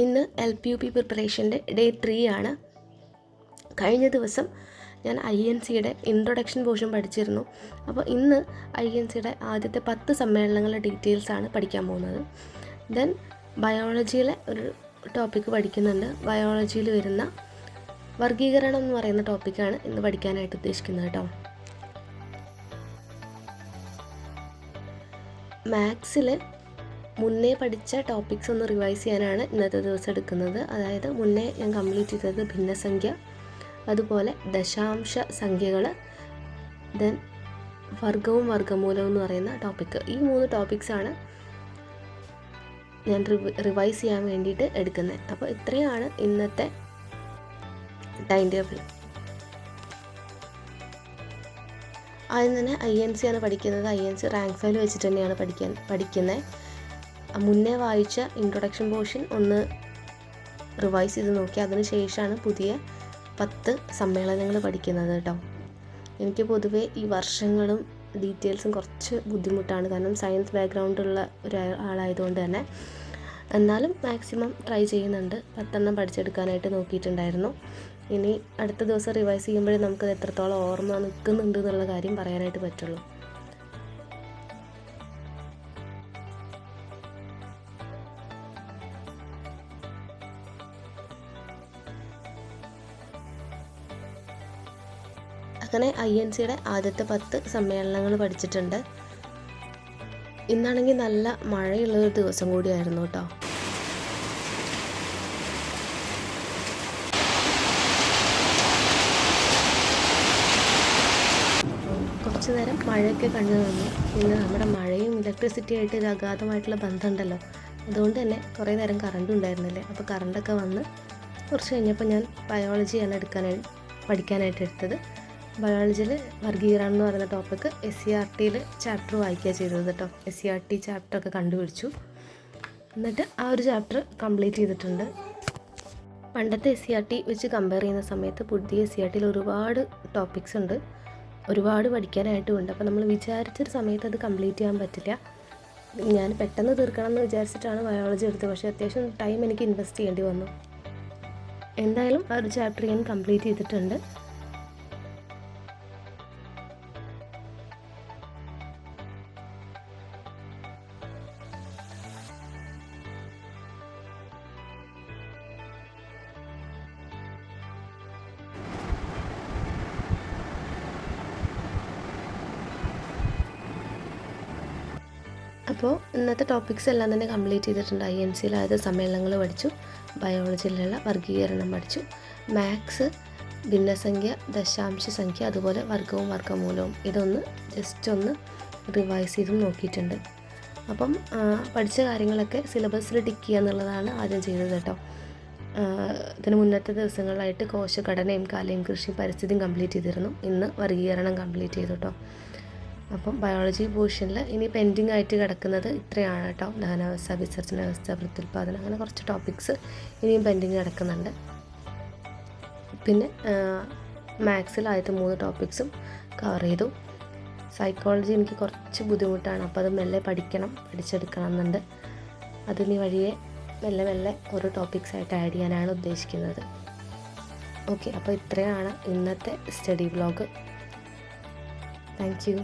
ഇന്ന് LPUP പ്രിപ്പറേഷൻ്റെ day 3 ആണ്. കഴിഞ്ഞ ദിവസം ഞാൻ INCയുടെ ഇൻട്രൊഡക്ഷൻ പോർഷൻ പഠിച്ചിരുന്നു. അപ്പോൾ ഇന്ന് INCയുടെ ആദ്യത്തെ 10 സമ്മേളനങ്ങളുടെ ഡീറ്റെയിൽസാണ് പഠിക്കാൻ പോകുന്നത്. ദെൻ ബയോളജിയിലെ ഒരു ടോപ്പിക്ക് പഠിക്കുന്നുണ്ട്. ബയോളജിയിൽ വരുന്ന വർഗീകരണം എന്ന് പറയുന്ന ടോപ്പിക്കാണ് ഇന്ന് പഠിക്കാനായിട്ട് ഉദ്ദേശിക്കുന്നത് കേട്ടോ. മാത്സിൽ മുന്നേ പഠിച്ച ടോപ്പിക്സ് ഒന്ന് റിവൈസ് ചെയ്യാനാണ് ഇന്നത്തെ ദിവസം എടുക്കുന്നത്. അതായത് മുന്നേ ഞാൻ കംപ്ലീറ്റ് ചെയ്തത് ഭിന്നസംഖ്യ, അതുപോലെ ദശാംശ സംഖ്യകൾ, ദെൻ വർഗവും വർഗമൂലവും എന്ന് പറയുന്ന ടോപ്പിക്ക്. ഈ 3 ടോപ്പിക്സാണ് ഞാൻ റിവൈസ് ചെയ്യാൻ വേണ്ടിയിട്ട് എടുക്കുന്നത്. അപ്പോൾ ഇത്രയാണ് ഇന്നത്തെ ടൈം ടേബിൾ. ആദ്യം തന്നെ INC ആണ് പഠിക്കുന്നത്. INC റാങ്ക് ഫയൽ വെച്ചിട്ട് തന്നെയാണ് പഠിക്കുന്നത്. മുന്നേ വായിച്ച ഇൻട്രൊഡക്ഷൻ പോർഷൻ ഒന്ന് റിവൈസ് ചെയ്ത് നോക്കി, അതിന് ശേഷമാണ് പുതിയ 10 സമ്മേളനങ്ങൾ പഠിക്കുന്നത് കേട്ടോ. എനിക്ക് പൊതുവേ ഈ വർഷങ്ങളും ഡീറ്റെയിൽസും കുറച്ച് ബുദ്ധിമുട്ടാണ്, കാരണം സയൻസ് ബാക്ക്ഗ്രൗണ്ടുള്ള ഒരാളായതുകൊണ്ട് തന്നെ. എന്നാലും മാക്സിമം ട്രൈ ചെയ്യുന്നുണ്ട്. 10 പഠിച്ചെടുക്കാനായിട്ട് നോക്കിയിട്ടുണ്ടായിരുന്നു. ഇനി അടുത്ത ദിവസം റിവൈസ് ചെയ്യുമ്പോഴേ നമുക്കത് എത്രത്തോളം ഓർമ്മ നിൽക്കുന്നുണ്ട് എന്നുള്ള കാര്യം പറയാനായിട്ട് പറ്റുള്ളൂ. അങ്ങനെ INCയുടെ ആദ്യത്തെ 10 സമ്മേളനങ്ങൾ പഠിച്ചിട്ടുണ്ട്. ഇന്നാണെങ്കിൽ നല്ല മഴയുള്ളൊരു ദിവസം കൂടിയായിരുന്നു കേട്ടോ. കുറച്ച് നേരം മഴയൊക്കെ കണ്ടു നിന്നു. പിന്നെ നമ്മുടെ മഴയും ഇലക്ട്രിസിറ്റി ആയിട്ട് ഒരു അഗാധമായിട്ടുള്ള ബന്ധമുണ്ടല്ലോ, അതുകൊണ്ട് തന്നെ കുറേ നേരം കറണ്ടും ഉണ്ടായിരുന്നില്ല. അപ്പോൾ കറണ്ടൊക്കെ വന്ന് കുറച്ച് കഴിഞ്ഞപ്പോൾ ഞാൻ ബയോളജിയാണ് പഠിക്കാനായിട്ട് എടുത്തത്. ബയോളജിയിൽ വർഗീകരണം എന്ന് പറയുന്ന ടോപ്പിക്ക് SCERTയിൽ ചാപ്റ്റർ വായിക്കുക ചെയ്തത് കേട്ടോ. SCERT ചാപ്റ്ററൊക്കെ കണ്ടുപിടിച്ചു. എന്നിട്ട് ആ ഒരു ചാപ്റ്റർ കംപ്ലീറ്റ് ചെയ്തിട്ടുണ്ട്. പണ്ടത്തെ SCERT വെച്ച് കമ്പയർ ചെയ്യുന്ന സമയത്ത് പുതിയ SCERTയിൽ ഒരുപാട് ടോപ്പിക്സ് ഉണ്ട്, ഒരുപാട് പഠിക്കാനായിട്ടുമുണ്ട്. അപ്പോൾ നമ്മൾ വിചാരിച്ചൊരു സമയത്ത് അത് കംപ്ലീറ്റ് ചെയ്യാൻ പറ്റില്ല. ഞാൻ പെട്ടെന്ന് തീർക്കണം എന്ന് വിചാരിച്ചിട്ടാണ് ബയോളജി എടുത്തത്, പക്ഷേ അത്യാവശ്യം ടൈം എനിക്ക് ഇൻവെസ്റ്റ് ചെയ്യേണ്ടി വന്നു. എന്തായാലും ആ ഒരു ചാപ്റ്റർ ഞാൻ കംപ്ലീറ്റ് ചെയ്തിട്ടുണ്ട്. അപ്പോൾ ഇന്നത്തെ ടോപ്പിക്സ് എല്ലാം തന്നെ കംപ്ലീറ്റ് ചെയ്തിട്ടുണ്ട്. INCയിൽ ആദ്യത്തെ സമ്മേളനങ്ങൾ പഠിച്ചു, ബയോളജിയിലുള്ള വർഗീകരണം പഠിച്ചു, മാത്സ് ഭിന്നസംഖ്യ, ദശാംശ സംഖ്യ, അതുപോലെ വർഗവും വർഗമൂലവും ഇതൊന്ന് ജസ്റ്റ് ഒന്ന് റിവൈസ് ചെയ്തും നോക്കിയിട്ടുണ്ട്. അപ്പം പഠിച്ച കാര്യങ്ങളൊക്കെ സിലബസിൽ ടിക്ക് ചെയ്യുക എന്നുള്ളതാണ് ആദ്യം ചെയ്തത് കേട്ടോ. ഇതിന് മുന്നത്തെ ദിവസങ്ങളിലായിട്ട് കോശഘടനയും കാലയും കൃഷിയും പരിസ്ഥിതിയും കംപ്ലീറ്റ് ചെയ്തിരുന്നു. ഇന്ന് വർഗീകരണം കംപ്ലീറ്റ് ചെയ്തു കേട്ടോ. അപ്പം ബയോളജി പോർഷനിൽ ഇനി പെൻഡിങ് ആയിട്ട് കിടക്കുന്നത് ഇത്രയാണ് കേട്ടോ. ദഹനാവസ്ഥ, വിസർജന വ്യവസ്ഥ, പ്രത്യുൽപാദനം, അങ്ങനെ കുറച്ച് ടോപ്പിക്സ് ഇനിയും പെൻഡിങ് കിടക്കുന്നുണ്ട്. പിന്നെ മാത്സിൽ ആദ്യത്തെ 3 ടോപ്പിക്സും കവർ ചെയ്തു. സൈക്കോളജി എനിക്ക് കുറച്ച് ബുദ്ധിമുട്ടാണ്, അപ്പോൾ അത് മെല്ലെ പഠിച്ചെടുക്കണം എന്നുണ്ട്. അതിന് വഴിയെ മെല്ലെ ഓരോ ടോപ്പിക്സായിട്ട് ആഡ് ചെയ്യാനാണ് ഉദ്ദേശിക്കുന്നത്. ഓക്കെ, അപ്പോൾ ഇത്രയാണ് ഇന്നത്തെ സ്റ്റഡി വ്ലോഗ്. Thank you.